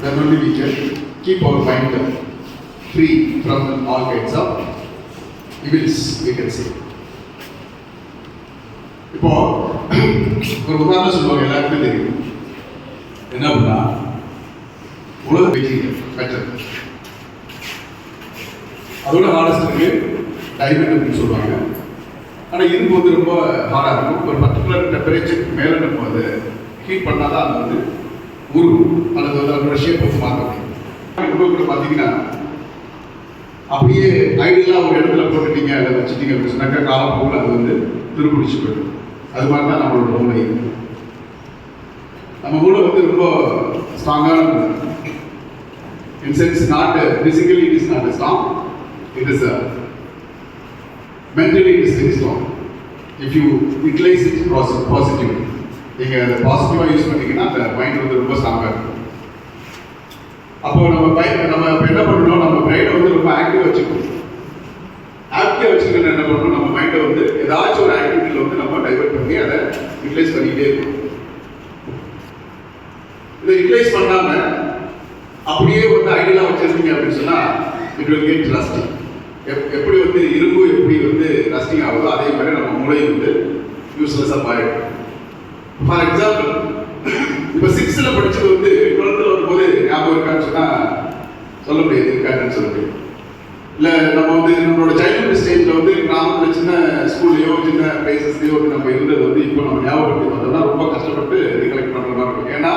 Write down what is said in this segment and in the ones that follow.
then only we can keep our mind free from all kinds of evils, we can say. இப்போ ஒரு உதாரணம் சொல்லுவாங்க, எல்லாருக்குமே தெரியும். என்ன பண்ணா உலக வெற்றி பெற்றது, அதோட ஹார்டஸ்ட் டைமண்ட் அப்படின்னு சொல்லுவாங்க. ஆனால் இரும்பு வந்து ரொம்ப ஹார்டாக இருக்கும். ஒரு பர்டிகுலர் டெம்பரேச்சருக்கு மேலே நம்ம அதை ஹீட் பண்ணால் தான் அது வந்து உருகும், அல்லது வந்து அதோட ஷேப் வந்து மாற்ற முடியும். கூட பார்த்தீங்கன்னா அப்படியே ஐடியெல்லாம் ஒரு இடத்துல போட்டுட்டீங்க, அதை வச்சுட்டீங்க அப்படின்னு சொன்னாக்கா காலப்போக்கில் அது வந்து துருப்பிடிச்சு போயிடும். அது மாதிரி தான் நம்மளோட மூளை. நம்ம மூளை வந்து ரொம்ப ஸ்ட்ராங்கான in sense not physically it is not strong, it is mentally it is very strong if you utilize it positively. நீங்கள் அதை பாசிட்டிவாக யூஸ் பண்ணிங்கன்னா அந்த மைண்ட் வந்து ரொம்ப ஸ்ட்ராங்காக இருக்கும். அப்போ நம்ம என்ன பண்ணணும், நம்ம பிரெயினை வந்து ரொம்ப ஆக்டிவாக வச்சுக்கணும். ஆக்டிவாக வச்சுக்கணும் என்ன பண்ணணும், நம்ம மைண்டை வந்து ஏதாச்சும் ஒரு ஆக்டிவிட்டியில் வந்து நம்ம டைவர்ட் பண்ணி அதை யூட்டிலைஸ் பண்ணிக்கிட்டே இருக்கணும். இதை யூட்டிலைஸ் பண்ணாமல் அப்படியே வந்து ஐடியலாக வச்சுருந்தீங்க அப்படின்னு சொன்னால் இட் வில் கெட் ரஸ்டிங். எப்படி வந்து இரும்பு எப்படி வந்து ரஸ்டிங் ஆகுதோ அதே மாதிரி நம்ம மூளையும் வந்து யூஸ்லெஸ்ஸாக மாறிடும். ஃபார் எக்ஸாம்பிள், இப்போ 6th படித்தது வந்து 12th வரும்போது ஞாபகம் இருக்கான்னு சொன்னால் சொல்ல முடியாது, இருக்காதுன்னு சொல்ல முடியாது. இல்லை நம்ம வந்து நம்மளோட சைல்ட்ஹுட் ஸ்டேஜில் வந்து கிராமத்தில் சின்ன ஸ்கூல்லையோ சின்ன பிளேசஸ்லையோ வந்து நம்ம இருந்தது வந்து இப்போ நம்ம ஞாபகப்படுத்தி பார்த்தோம்னா ரொம்ப கஷ்டப்பட்டு ரீகலெக்ட் பண்ணுற மாதிரி இருக்கும். ஏன்னா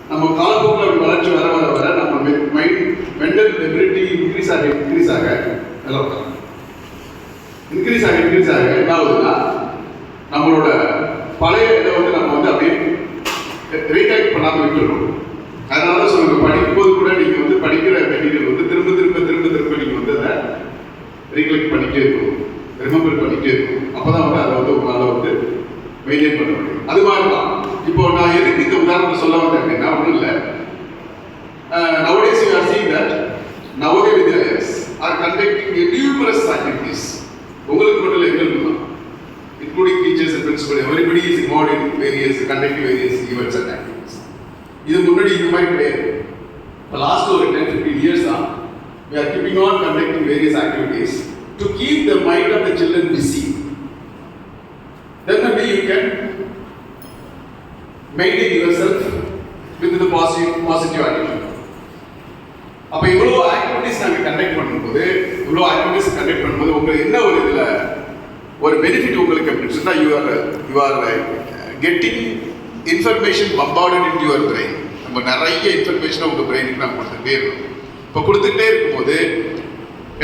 நம்ம காலப்போக்கில் அப்படி வளர்ச்சி வர வர வர நம்ம மைண்ட் மென்டல் எபிலிட்டி இன்க்ரீஸ் ஆக இன்க்ரீஸ் ஆக என்ன ஆகுதுன்னா நம்மளோட பழைய இதை வந்து நம்ம வந்து அப்படியே ரீகலெக்ட் பண்ணாமல் விட்டுருக்கோம். அதனால தான் சொல்லுங்க, படிக்கும்போது கூட நீங்கள் வந்து படிக்கிற மெட்டீரியல் வந்து திரும்ப திரும்ப திரும்ப திரும்ப நீங்கள் வந்து அதை ரீகலெக்ட் பண்ணிகிட்டே இருக்கணும், ரிமெம்பர் பண்ணிகிட்டே இருக்கணும். அப்போ தான் வந்து அதை வந்து உங்களால் வந்து மெயின்டைன் பண்ண முடியும். அது மாதிரி தான் இப்போ நான் எதுக்கு இந்த உதாரணத்தை சொல்ல வந்தேன் அப்படின்னா ஒன்றும் இல்லை. Nowadays you are seeing that Navodaya Vidyalayas are conducting numerous activities. உங்களுக்கு மட்டும் இல்லை, எங்களுக்கு தான், including teachers and principals, everybody is involved in conducting various events and activities. இது முன்னாடி இந்த மாதிரி கிடையாது. இப்போ லாஸ்ட் ஒரு 10-15 years தான் we are keeping on conducting various activities to keep the mind of the children busy. Then maybe you can maintain yourself with the positive attitude. அப்போ இவ்வளோ ஆக்டிவிட்டிஸ் நாங்கள் கண்டக்ட் பண்ணும்போது உங்களுக்கு என்ன ஒரு இதில் ஒரு பெனிஃபிட் உங்களுக்கு அப்படின்னு சொன்னால் you are getting information bombarded in your brain. நம்ம நிறைய இன்ஃபர்மேஷனை உங்கள் பிரெயினுக்கு நாங்கள் கொடுத்துட்டே இருக்கோம். இப்போ கொடுத்துட்டே இருக்கும்போது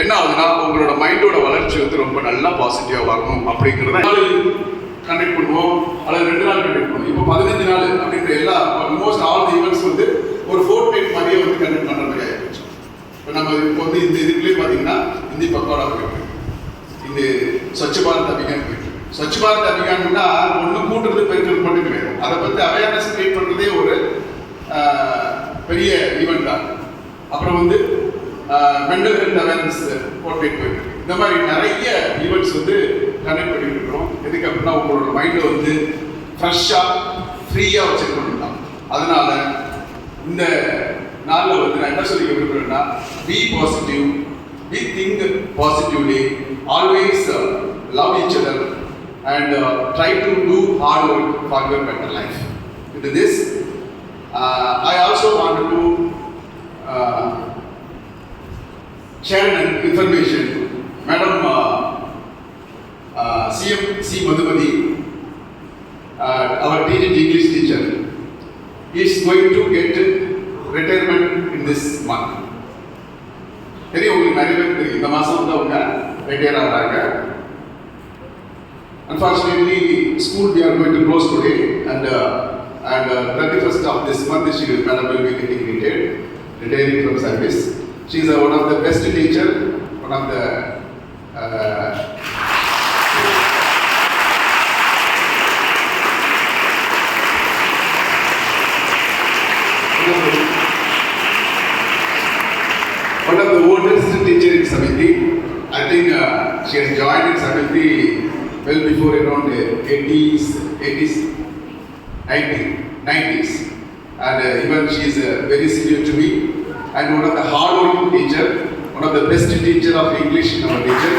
என்ன ஆகுதுன்னா உங்களோட மைண்டோட வளர்ச்சி வந்து ரொம்ப நல்லா பாசிட்டிவாக வரணும் அப்படிங்கிறத கண்டக்ட் பண்ணுவோம், அல்லது 2 நாள் கண்டக்ட் பண்ணுவோம். இப்போ 15 நாள் அப்படின்ற எல்லா ஆல்மோஸ்ட் ஆல் தி ஈவெண்ட்ஸ் வந்து ஒரு ஃபோர்ட்நைட் மாதிரியே வந்து கண்டக்ட் பண்ணுற மாதிரி ஆகிடுச்சு. இப்போ நம்ம இப்போ வந்து இந்த இதுக்குள்ளேயே பார்த்தீங்கன்னா ஹிந்தி பக்கோடா போயிட்டு, இந்த ஸ்வச் பாரத் அபியான் போயிட்டு. ஸ்வச் பாரத் அபியான்னா ஒன்று கூட்டுறது பெருக்கிறது மட்டும் கிடையாது, அதை பற்றி அவேர்னஸ் கிரியேட் பண்ணுறதே ஒரு பெரிய ஈவெண்ட் தான். அப்புறம் வந்து மென்டல் ஹெல்த் அவேர்னஸ் ஃபோர்ட்நைட் போயிட்டு, இந்த மாதிரி நிறைய ஈவெண்ட்ஸ் வந்து கண்டக்ட் பண்ணிட்டு இருக்கிறோம். எதுக்கு அப்படின்னா உங்களோட மைண்டை வந்து ஃப்ரெஷ்ஷாக ஃப்ரீயாக வச்சுருக்கணும் தான். அதனால இந்த நாளில் வந்து நான் என்ன சொல்லி விரும்புகிறேன்னா, be positive, be think positively, always love each other and try to do hard work for your better life. With this I also wanted to share an information. Madam C. Madhumati, our English teacher, is going to get retirement in this month. தெரியும் உங்களுக்கு நிறைய பேருக்கு தெரியும், இந்த மாதம் வந்து அவங்க retire ஆகிறாங்க. Unfortunately, school we are going to close today, and 31st of this month Madam will be getting retiring from service. She is one of the best teacher, one of the oldest teacher in Samiti. I think she has joined in Samiti well before around 80s, 90s. and even she is very senior to me, and one of the hardworking teacher, one of the best teacher of English in our region.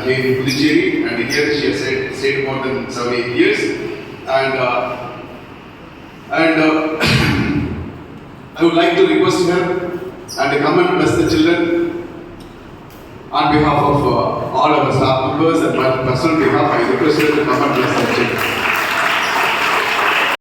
To in Puducherry, and here she has stayed more than 7-8 years, and I would like to request her and come and bless the children on behalf of all our staff members and my personal behalf. I request her to come and bless the children.